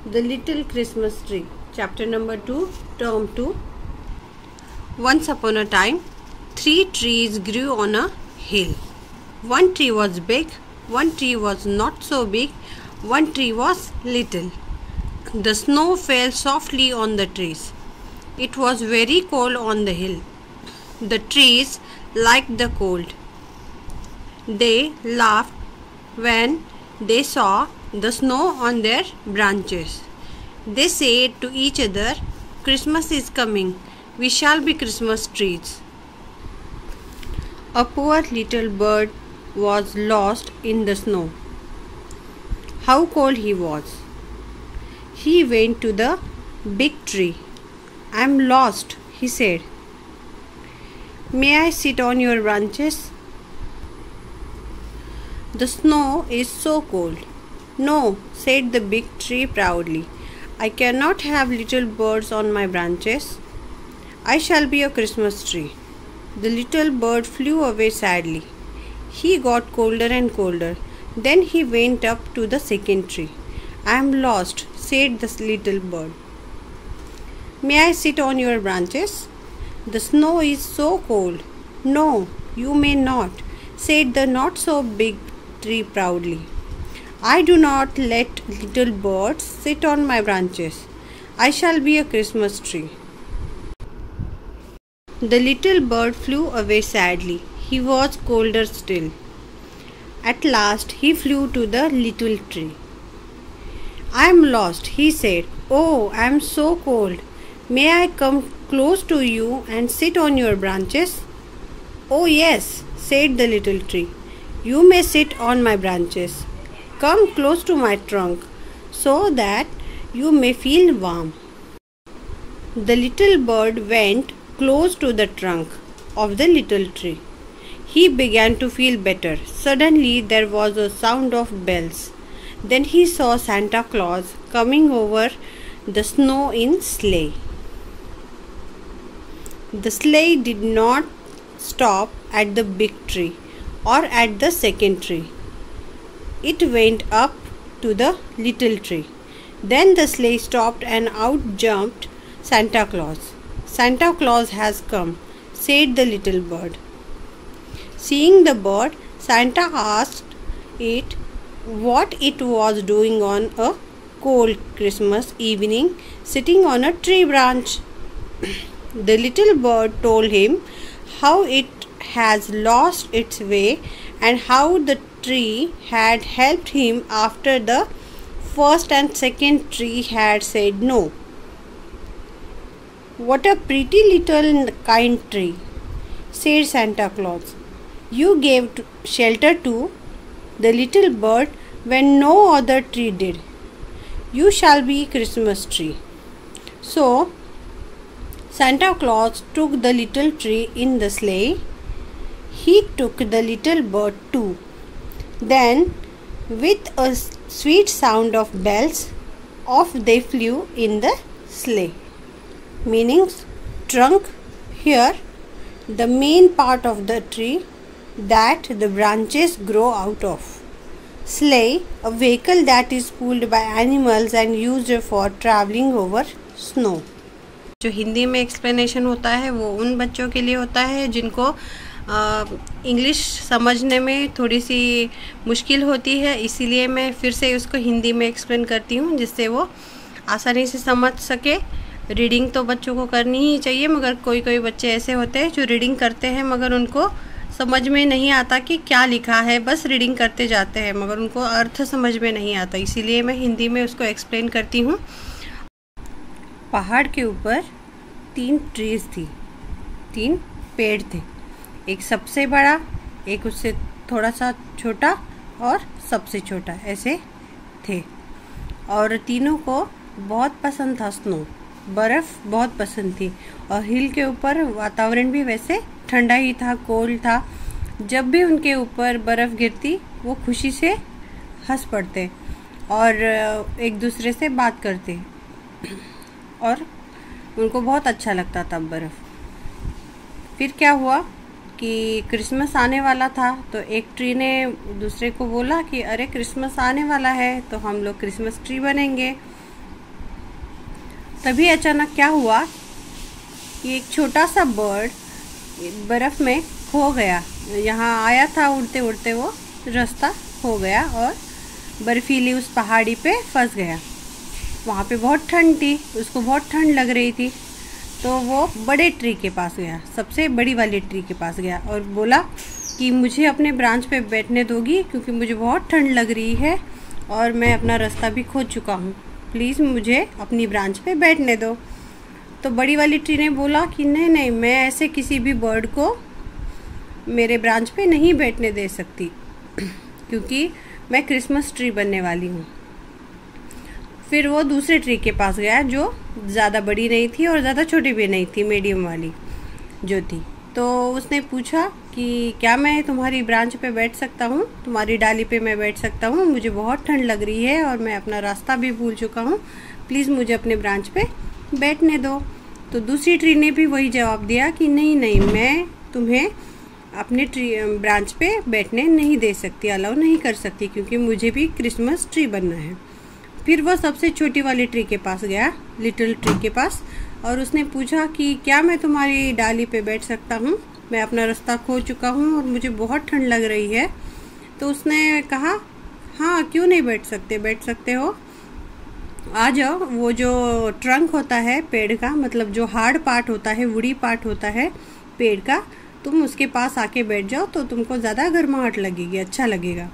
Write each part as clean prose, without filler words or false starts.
The Little Christmas Tree, Chapter number 2, Term 2. Once upon a time, 3 trees grew on a hill. One tree was big, one tree was not so big, one tree was little. The snow fell softly on the trees. It was very cold on the hill. The trees liked the cold. They laughed when they saw the snow on their branches. They said to each other, "Christmas is coming. We shall be Christmas trees." A poor little bird was lost in the snow. How cold he was! He went to the big tree. "I'm lost," he said. "May I sit on your branches?" "The snow is so cold." "No," said the big tree proudly. "I cannot have little birds on my branches. I shall be a Christmas tree." The little bird flew away sadly. He got colder and colder. Then he went up to the second tree. "I am lost," said the little bird. "May I sit on your branches?" "The snow is so cold." "No, you may not," said the not so big tree proudly. "I do not let little birds sit on my branches. I shall be a Christmas tree." The little bird flew away sadly. He was colder still. At last he flew to the little tree. "I am lost," he said. "Oh, I am so cold. May I come close to you and sit on your branches?" "Oh yes," said the little tree. "You may sit on my branches. Come close to my trunk so that you may feel warm." The little bird went close to the trunk of the little tree. He began to feel better. Suddenly there was a sound of bells. Then he saw Santa Claus coming over the snow in sleigh. The sleigh did not stop at the big tree or at the second tree. It went up to the little tree. Then the sleigh stopped and out jumped Santa Claus. "Santa Claus has come," said the little bird. Seeing the bird, Santa asked it what it was doing on a cold Christmas evening sitting on a tree branch. The little bird told him how it has lost its way and how the tree had helped him after the first and second tree had said no. "What a pretty little kind tree," said Santa Claus. "You gave shelter to the little bird when no other tree did. You shall be Christmas tree." So Santa Claus took the little tree in the sleigh. He took the little bird too. Then, with a sweet sound of bells, off they flew in the sleigh. Meanings: trunk, here, the main part of the tree that the branches grow out of. Sleigh, a vehicle that is pulled by animals and used for traveling over snow. जो हिंदी में explanation होता है वो उन बच्चों के लिए होता है जिनको इंग्लिश समझने में थोड़ी सी मुश्किल होती है, इसीलिए मैं फिर से उसको हिंदी में एक्सप्लेन करती हूँ जिससे वो आसानी से समझ सके। रीडिंग तो बच्चों को करनी ही चाहिए, मगर कोई कोई बच्चे ऐसे होते हैं जो रीडिंग करते हैं मगर उनको समझ में नहीं आता कि क्या लिखा है, बस रीडिंग करते जाते हैं मगर उनको अर्थ समझ में नहीं आता, इसीलिए मैं हिंदी में उसको एक्सप्लेन करती हूँ। पहाड़ के ऊपर 3 ट्रीज थी, 3 पेड़ थे। एक सबसे बड़ा, एक उससे थोड़ा सा छोटा और सबसे छोटा, ऐसे थे। और तीनों को बहुत पसंद था स्नो, बर्फ़ बहुत पसंद थी। और हिल के ऊपर वातावरण भी वैसे ठंडा ही था, कोल्ड था। जब भी उनके ऊपर बर्फ़ गिरती वो खुशी से हंस पड़ते और एक दूसरे से बात करते और उनको बहुत अच्छा लगता था बर्फ़। फिर क्या हुआ कि क्रिसमस आने वाला था, तो एक ट्री ने दूसरे को बोला कि अरे क्रिसमस आने वाला है तो हम लोग क्रिसमस ट्री बनेंगे। तभी अचानक क्या हुआ कि एक छोटा सा बर्ड बर्फ़ में खो गया। यहाँ आया था उड़ते उड़ते, वो रास्ता खो गया और बर्फीली उस पहाड़ी पे फंस गया। वहाँ पे बहुत ठंड थी, उसको बहुत ठंड लग रही थी, तो वो बड़े ट्री के पास गया, सबसे बड़ी वाली ट्री के पास गया और बोला कि मुझे अपने ब्रांच पे बैठने दोगी, क्योंकि मुझे बहुत ठंड लग रही है और मैं अपना रास्ता भी खो चुका हूँ, प्लीज़ मुझे अपनी ब्रांच पे बैठने दो। तो बड़ी वाली ट्री ने बोला कि नहीं नहीं, मैं ऐसे किसी भी बर्ड को मेरे ब्रांच पे नहीं बैठने दे सकती, क्योंकि मैं क्रिसमस ट्री बनने वाली हूँ। फिर वो दूसरे ट्री के पास गया जो ज़्यादा बड़ी नहीं थी और ज़्यादा छोटी भी नहीं थी, मीडियम वाली जो थी। तो उसने पूछा कि क्या मैं तुम्हारी ब्रांच पे बैठ सकता हूँ, तुम्हारी डाली पे मैं बैठ सकता हूँ, मुझे बहुत ठंड लग रही है और मैं अपना रास्ता भी भूल चुका हूँ, प्लीज़ मुझे अपने ब्रांच पे बैठने दो। तो दूसरी ट्री ने भी वही जवाब दिया कि नहीं नहीं, मैं तुम्हें अपने ब्रांच पे बैठने नहीं दे सकती, अलाउ नहीं कर सकती, क्योंकि मुझे भी क्रिसमस ट्री बनना है। फिर वो सबसे छोटी वाली ट्री के पास गया, लिटिल ट्री के पास, और उसने पूछा कि क्या मैं तुम्हारी डाली पे बैठ सकता हूँ, मैं अपना रास्ता खो चुका हूँ और मुझे बहुत ठंड लग रही है। तो उसने कहा हाँ क्यों नहीं बैठ सकते हो, आ जाओ। वो जो ट्रंक होता है पेड़ का, मतलब जो हार्ड पार्ट होता है, वुडी पार्ट होता है पेड़ का, तुम उसके पास आके बैठ जाओ तो तुमको ज़्यादा गर्माहट लगेगी, अच्छा लगेगा।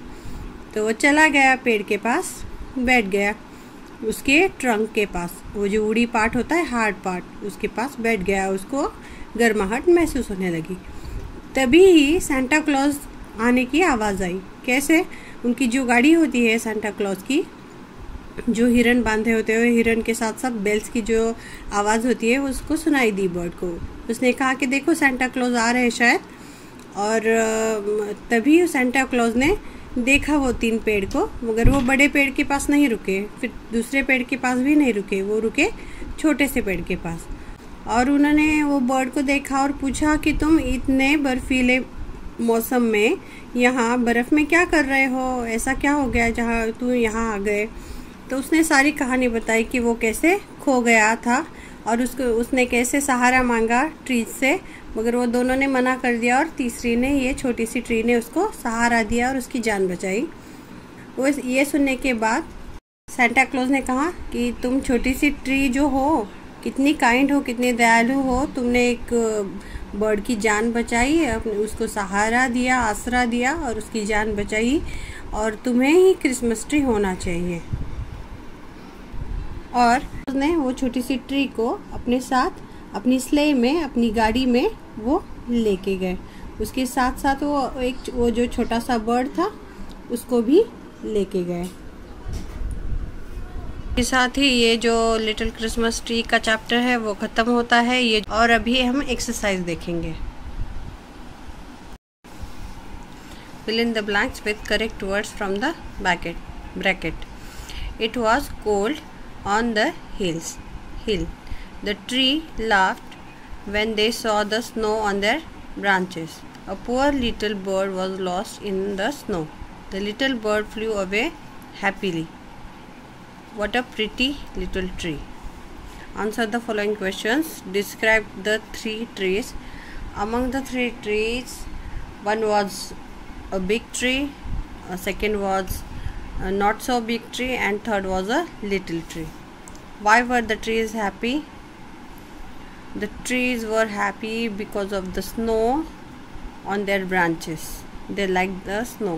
तो वो चला गया पेड़ के पास, बैठ गया उसके ट्रंक के पास, वो जो वुडी पार्ट होता है, हार्ड पार्ट, उसके पास बैठ गया। उसको गर्माहट महसूस होने लगी। तभी ही सांता क्लॉज आने की आवाज़ आई। कैसे? उनकी जो गाड़ी होती है सांता क्लॉज की, जो हिरन बांधे होते हुए, हिरन के साथ साथ बेल्स की जो आवाज़ होती है, उसको सुनाई दी बर्ड को। उसने कहा कि देखो सांता क्लॉज आ रहे हैं शायद। और तभी सांता क्लॉज ने देखा वो 3 पेड़ को, मगर वो बड़े पेड़ के पास नहीं रुके, फिर दूसरे पेड़ के पास भी नहीं रुके, वो रुके छोटे से पेड़ के पास। और उन्होंने वो बर्ड को देखा और पूछा कि तुम इतने बर्फीले मौसम में यहाँ बर्फ़ में क्या कर रहे हो, ऐसा क्या हो गया जहाँ तू यहाँ आ गए। तो उसने सारी कहानी बताई कि वो कैसे खो गया था और उसने कैसे सहारा मांगा ट्रीज से, मगर वो दोनों ने मना कर दिया और तीसरी ने, ये छोटी सी ट्री ने उसको सहारा दिया और उसकी जान बचाई। वो ये सुनने के बाद सांता क्लॉज ने कहा कि तुम छोटी सी ट्री जो हो, कितनी काइंड हो, कितनी दयालु हो, तुमने एक बर्ड की जान बचाई, उसको सहारा दिया, आसरा दिया और उसकी जान बचाई, और तुम्हें ही क्रिसमस ट्री होना चाहिए। और उसने वो छोटी सी ट्री को अपने साथ अपनी स्ले में, अपनी गाड़ी में वो लेके गए। उसके साथ साथ वो जो छोटा सा बर्ड था उसको भी लेके गए। के साथ ही ये जो लिटिल क्रिसमस ट्री का चैप्टर है वो ख़त्म होता है। ये और अभी हम एक्सरसाइज देखेंगे। Fill in the blanks with correct words from the bracket. It was cold on the hill. The tree laughed when they saw the snow on their branches. A poor little bird was lost in the snow. The little bird flew away happily. What a pretty little tree. Answer the following questions. Describe the 3 trees. Among the 3 trees, one was a big tree, a second was a not so big tree, and third was a little tree. Why were the trees happy? The trees were happy because of the snow on their branches. They liked the snow.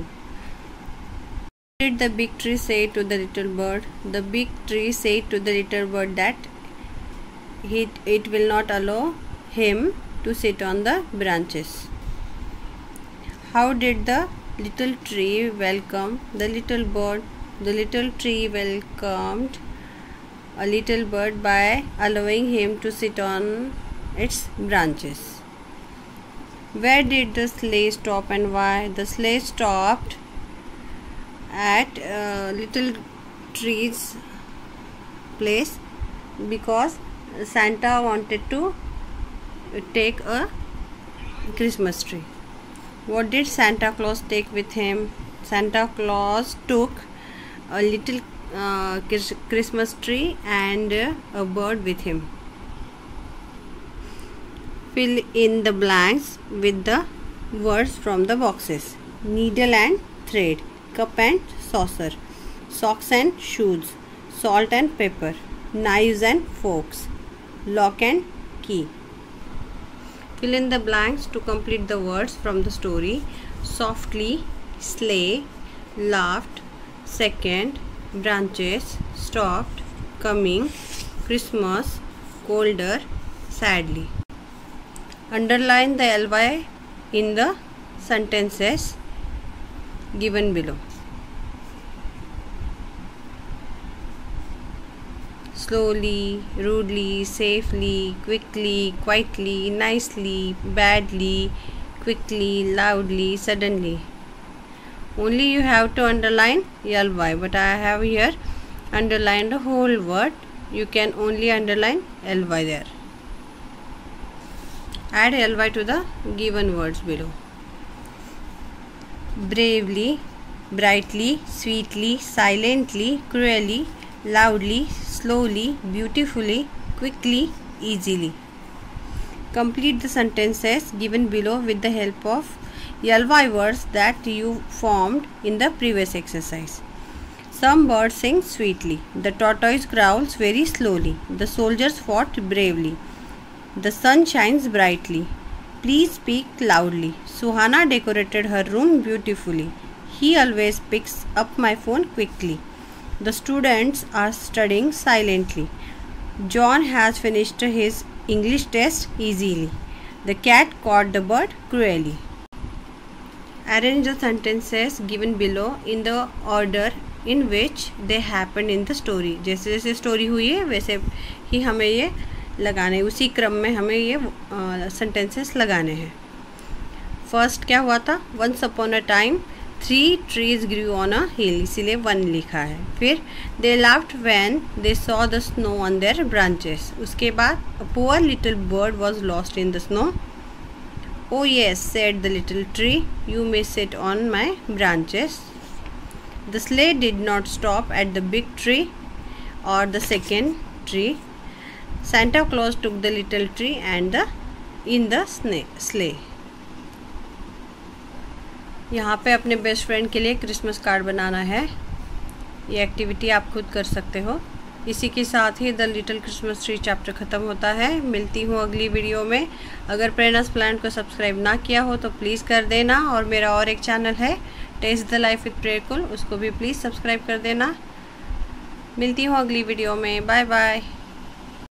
What did the big tree say to the little bird? The big tree said to the little bird that it will not allow him to sit on the branches. How did the little tree welcome the little bird? The little tree welcomed a little bird by allowing him to sit on its branches. Where did the sleigh stop and why? The sleigh stopped at little tree's place because Santa wanted to take a Christmas tree. What did Santa Claus take with him? Santa Claus took a little Christmas tree and a bird with him. Fill in the blanks with the words from the boxes. Needle and thread, cup and saucer, socks and shoes, salt and pepper, knives and forks, lock and key. Fill in the blanks to complete the words from the story. Softly, sleigh, laughed, second, branches, stopped, coming, Christmas, colder, sadly. Underline the ly in the sentences given below. Slowly, rudely, safely, quickly, quietly, nicely, badly, quickly, loudly, suddenly. Only you have to underline ly, but I have here underlined the whole word. You can only underline ly there. Add ly to the given words below. Bravely, brightly, sweetly, silently, cruelly, loudly, slowly, beautifully, quickly, easily. Complete the sentences given below with the help of ly words that you formed in the previous exercise. Some birds sing sweetly. The tortoise growls very slowly. The soldiers fought bravely. The sun shines brightly. Please speak loudly. Suhana decorated her room beautifully. He always picks up my phone quickly. The students are studying silently. John has finished his English test easily. The cat caught the bird cruelly. Arrange the sentences given below in the order in which they happened in the story. जैसे जैसे story हुई है वैसे ही हमें ये लगाने, उसी क्रम में हमें ये सेंटेंसेस लगाने हैं. फर्स्ट क्या हुआ था? Once upon a time 3 trees grew on a hill, इसीलिए 1 लिखा है. फिर they laughed when they saw the snow on their branches. उसके बाद a poor little bird was lost in the snow. Oh yes, said the little tree, you may sit on my branches. The sleigh did not stop at the big tree or the second tree. Santa Claus took the little tree and in the sleigh. यहाँ पे अपने best friend के लिए Christmas card बनाना है. ये activity आप खुद कर सकते हो. इसी के साथ ही the little Christmas tree chapter ख़त्म होता है. मिलती हूँ अगली वीडियो में. अगर प्रेरणास प्लान को सब्सक्राइब ना किया हो तो प्लीज़ कर देना. और मेरा और एक चैनल है टेस्ट द लाइफ विद प्रेयरकुल, उसको भी प्लीज़ सब्सक्राइब कर देना. मिलती हूँ अगली वीडियो में. Bye bye.